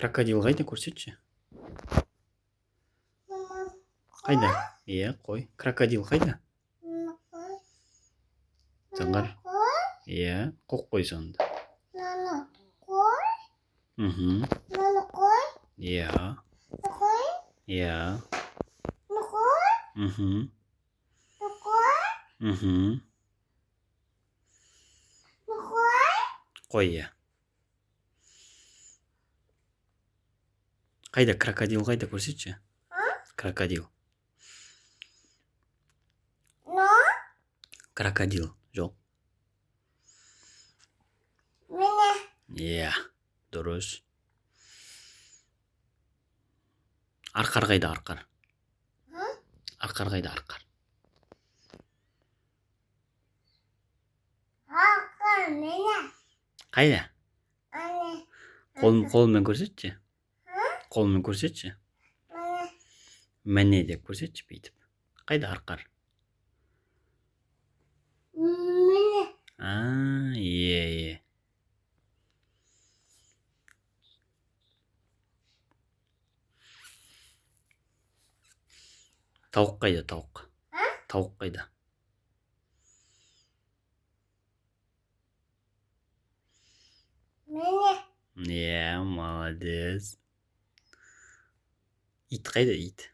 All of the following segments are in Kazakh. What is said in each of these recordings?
Крокодил қайда, көрсетші? Қайда? Иә, қой. Крокодил қайда? Заңғар. Иә, қоқ қой сонда. Мхм. Иә. Иә. Мхм. Мхм. Қой, иә. Қайда, крокодил қайда, көрсетші? Крокодил. Крокодил жоқ. Иә, дұрыс. Арқар қайда, арқар? Арқар қайда, арқар? Қайда? Қолымен көрсетші. Қолымен көрсетші. Міне деп көрсетші бүйтіп. Қайда арқар? Иә. Тауық қайда, тауық? Тауық қайда? Иә, молодец. Ит қайда, ит?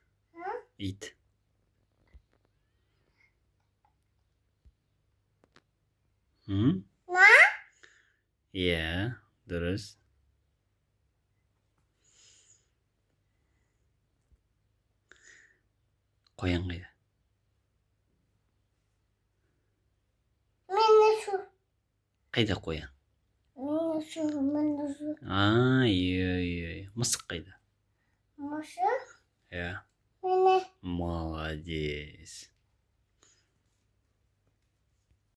Ит. Иә, дұрыс. Қоян қайда? Қайда қоян? Иә. Мысық қайда? Иә. Молодец.